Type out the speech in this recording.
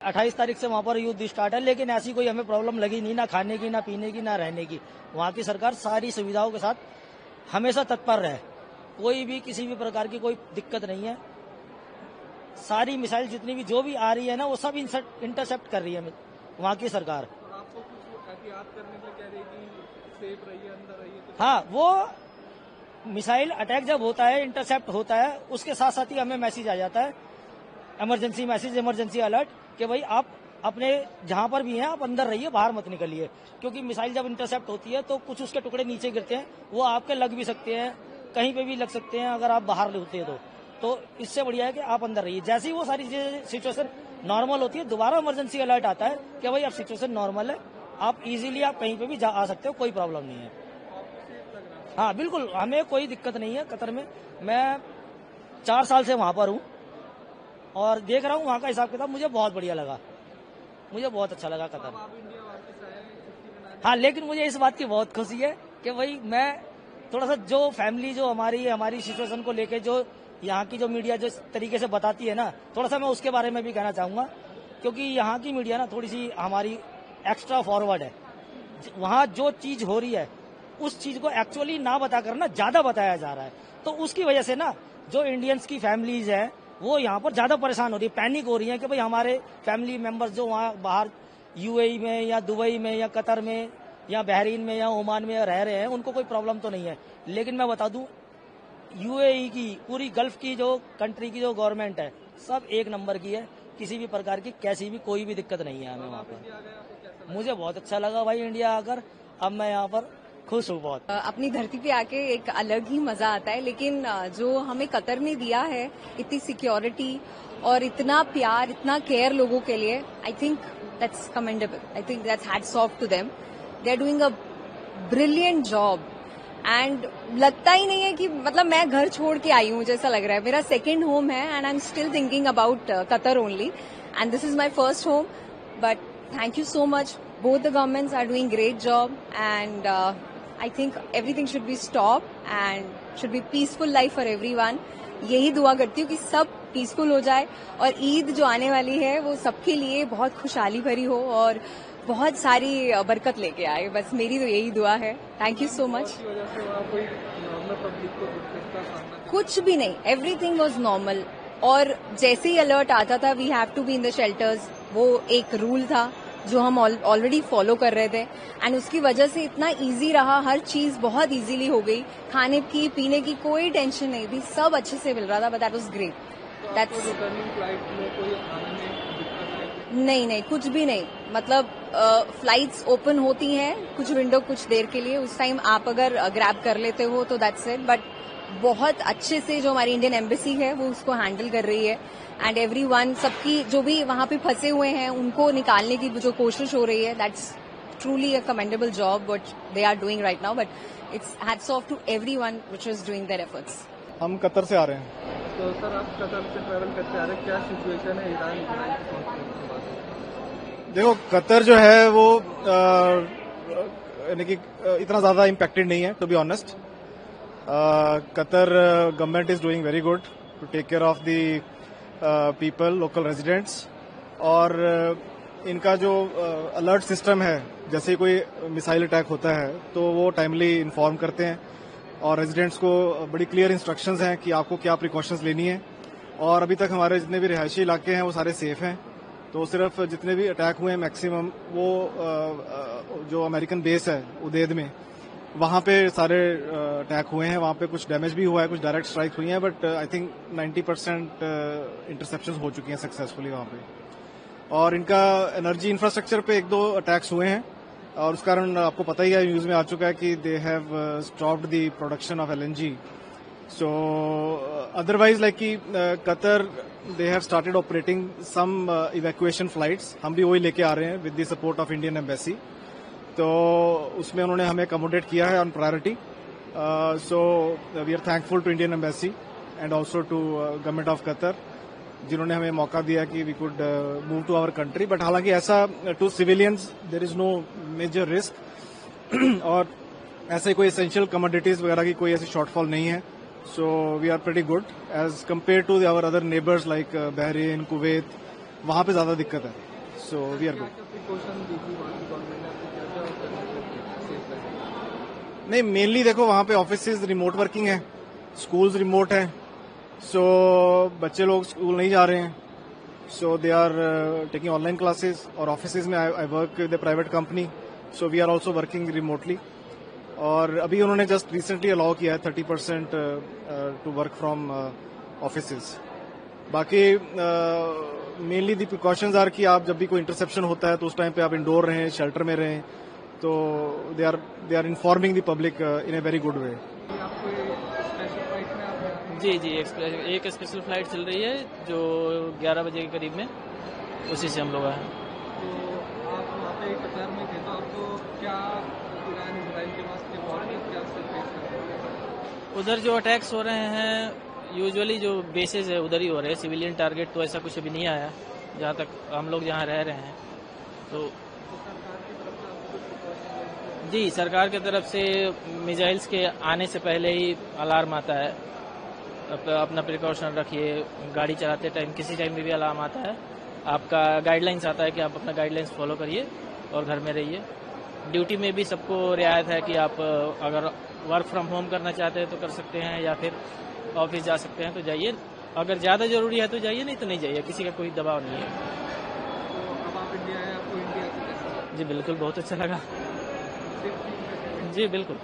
28 तारीख से वहाँ पर युद्ध स्टार्ट है, लेकिन ऐसी कोई हमें प्रॉब्लम लगी नहीं, ना खाने की, ना पीने की, ना रहने की। वहाँ की सरकार सारी सुविधाओं के साथ हमेशा तत्पर रहे, कोई भी किसी भी प्रकार की कोई दिक्कत नहीं है। सारी मिसाइल जितनी भी जो भी आ रही है ना, वो सब इंटरसेप्ट कर रही है वहाँ की सरकार। आपको कुछ एहतियात करने के लिए कह रही कि सेफ रहिए, अंदर रहिए? हाँ, वो मिसाइल अटैक जब होता है, इंटरसेप्ट होता है, उसके साथ साथ ही हमें मैसेज आ जाता है, इमरजेंसी मैसेज, इमरजेंसी अलर्ट, कि भाई आप अपने जहां पर भी हैं आप अंदर रहिए, बाहर मत निकलिए। क्योंकि मिसाइल जब इंटरसेप्ट होती है तो कुछ उसके टुकड़े नीचे गिरते हैं, वो आपके लग भी सकते हैं, कहीं पे भी लग सकते हैं अगर आप बाहर होते हैं तो इससे बढ़िया है कि आप अंदर रहिए। जैसे ही वो सारी सिचुएशन नॉर्मल होती है, दोबारा इमरजेंसी अलर्ट आता है कि भाई अब सिचुएशन नॉर्मल है, आप इजीली आप कहीं पे भी आ सकते हो, कोई प्रॉब्लम नहीं है। हाँ बिल्कुल, हमें कोई दिक्कत नहीं है कतर में। मैं 4 साल से वहां पर हूँ और देख रहा हूँ वहाँ का हिसाब किताब, मुझे बहुत बढ़िया लगा, मुझे बहुत अच्छा लगा कतर। हाँ, लेकिन मुझे इस बात की बहुत खुशी है कि भाई मैं थोड़ा सा जो फैमिली जो हमारी सिचुएशन को लेके जो यहाँ की जो मीडिया जिस तरीके से बताती है ना, थोड़ा सा मैं उसके बारे में भी कहना चाहूंगा। क्योंकि यहाँ की मीडिया ना थोड़ी सी हमारी एक्स्ट्रा फॉरवर्ड है। वहाँ जो चीज हो रही है उस चीज को एक्चुअली ना बताकर ना ज्यादा बताया जा रहा है, तो उसकी वजह से ना जो इंडियंस की फैमिलीज है वो यहाँ पर ज्यादा परेशान हो रही है, पैनिक हो रही है कि भाई हमारे फैमिली मेंबर्स जो वहाँ बाहर यूएई में या दुबई में या कतर में या बहरीन में या ओमान में रह रहे हैं, उनको कोई प्रॉब्लम तो नहीं है। लेकिन मैं बता दूं, यूएई की पूरी गल्फ की जो कंट्री की जो गवर्नमेंट है सब एक नंबर की है, किसी भी प्रकार की कैसी भी कोई भी दिक्कत नहीं है हमें वहाँ पर। मुझे बहुत अच्छा लगा भाई इंडिया आकर, अब मैं यहाँ पर खुश हूँ बहुत। अपनी धरती पे आके एक अलग ही मजा आता है, लेकिन जो हमें कतर ने दिया है, इतनी सिक्योरिटी और इतना प्यार, इतना केयर लोगों के लिए, I think that's commendable. I think that's hats off to them. They are doing a brilliant job and लगता ही नहीं है कि मतलब मैं घर छोड़ के आई हूँ जैसा लग रहा है। मेरा सेकेंड होम है and I am still thinking about Qatar only, and this is my first home. But thank you so much, both the governments are doing great job and I think everything should be stopped and should be peaceful life for everyone. यही दुआ करती हूँ कि सब peaceful हो जाए और ईद जो आने वाली है वो सबके लिए बहुत खुशहाली भरी हो और बहुत सारी बरकत लेके आए। बस मेरी तो यही दुआ है। Thank you so much. कुछ भी नहीं, एवरीथिंग वॉज नॉर्मल। और जैसे ही अलर्ट आता था we have to be in the shelters, वो एक रूल था जो हम ऑलरेडी फॉलो कर रहे थे एंड उसकी वजह से इतना इजी रहा, हर चीज बहुत इजीली हो गई, खाने की पीने की कोई टेंशन नहीं थी, सब अच्छे से मिल रहा था। But that was great. That's नहीं, कुछ भी नहीं। मतलब फ्लाइट्स ओपन होती हैं कुछ विंडो कुछ देर के लिए, उस टाइम आप अगर ग्रैब कर लेते हो तो दैट्स इट। बट बहुत अच्छे से जो हमारी इंडियन एम्बेसी है वो उसको हैंडल कर रही है एंड एवरीवन, सबकी जो भी वहां पे फंसे हुए हैं उनको निकालने की जो कोशिश हो रही है, that's truly a commendable job what they are doing right now. But it's hats off to everyone which is doing their efforts. हम कतर से आ रहे हैं। तो सर आप कतर से ट्रैवल करते आ रहे हैं, क्या सिचुएशन है ईरान के बाद? देखो, कतर जो है वो यानी कि इतना ज्यादा इम्पैक्टेड नहीं है, to be honest. Qatar government is doing very good to take care of the people, local residents. और इनका जो अलर्ट सिस्टम है, जैसे कोई मिसाइल अटैक होता है तो वो टाइमली इन्फॉर्म करते हैं और रेजिडेंट्स को बड़ी क्लियर इंस्ट्रक्शंस हैं कि आपको क्या प्रिकॉशंस लेनी है। और अभी तक हमारे जितने भी रिहायशी इलाके हैं वो सारे सेफ हैं। तो सिर्फ जितने भी अटैक हुए हैं मैक्सिमम वो जो अमेरिकन बेस है उदेद में, वहां पे सारे अटैक हुए हैं। वहां पे कुछ डैमेज भी हुआ है, कुछ डायरेक्ट स्ट्राइक हुई हैं, बट आई थिंक 90% इंटरसेप्शंस हो चुकी हैं सक्सेसफुली वहां पे। और इनका एनर्जी इंफ्रास्ट्रक्चर पे 1-2 अटैक्स हुए हैं और उस कारण आपको पता ही है, न्यूज में आ चुका है कि they have stopped the production of LNG। So otherwise like कि Qatar they have started operating some evacuation flights. हम भी वही लेके आ रहे हैं with the support of Indian embassy. तो उसमें उन्होंने हमें अकोमोडेट किया है on priority. So we are thankful to Indian embassy and also to government of Qatar, जिन्होंने हमें मौका दिया कि we could move to our country. But हालांकि ऐसा to civilians there is no major risk और ऐसे कोई एसेंशियल कमोडिटीज वगैरह की कोई ऐसी शॉर्टफॉल नहीं है। So we are pretty good as compare to our other neighbours like Bahrain, Kuwait, वहां पे ज्यादा दिक्कत है। So we are क्या good. क्या प्रिकॉशन दी थी वहाँ की गवर्नमेंट ने, आपको क्या क्या करना चाहिए सेफ रहने? नहीं, मेनली देखो वहाँ पे ऑफिस रिमोट वर्किंग है, स्कूल्स रिमोट है, सो बच्चे लोग स्कूल नहीं जा रहे हैं, so they are taking online classes. और ऑफिस में I work with a private company, so we are also working remotely. और अभी उन्होंने जस्ट रिसेंटली अलाउ किया है 30% टू वर्क फ्रॉम ऑफिस. बाकी मेनली दी प्रिकॉशंस आर कि आप जब भी कोई इंटरसेप्शन होता है तो उस टाइम पे आप इंडोर रहें, शेल्टर में रहें, तो they are informing the public in a very good way. आपको स्पेशल फ्लाइट में आप जी जी, एक स्पेशल फ्लाइट चल रही है जो 11 बजे के करीब में, उसी से हम लोग आए हैं। तो आप वहाँ पे कतार में थे, तो आपको क्या ईरान इसराइल के पास के वॉर में क्या फेस कर रहे हैं? उधर जो अटैक्स हो रहे हैं, यूजुअली जो बेसेस है उधर ही हो रहे हैं. सिविलियन टारगेट तो ऐसा कुछ अभी नहीं आया जहाँ तक हम लोग जहाँ रह रहे हैं. तो जी, सरकार की तरफ से मिसाइल्स के आने से पहले ही अलार्म आता है, अपना प्रिकॉशन रखिए. गाड़ी चलाते टाइम किसी टाइम में भी अलार्म आता है, आपका गाइडलाइंस आता है कि आप अपना गाइडलाइंस फॉलो करिए और घर में रहिए. ड्यूटी में भी सबको रियायत है कि आप अगर वर्क फ्रॉम होम करना चाहते हैं तो कर सकते हैं, या फिर ऑफिस जा सकते हैं तो जाइए. अगर ज़्यादा जरूरी है तो जाइए, नहीं तो नहीं जाइए, किसी का कोई दबाव नहीं है. तो अब आप इंडिया आए, आपको इंडिया से कैसा लगा? जी बिल्कुल, बहुत अच्छा लगा. सेफ्टी जी बिल्कुल.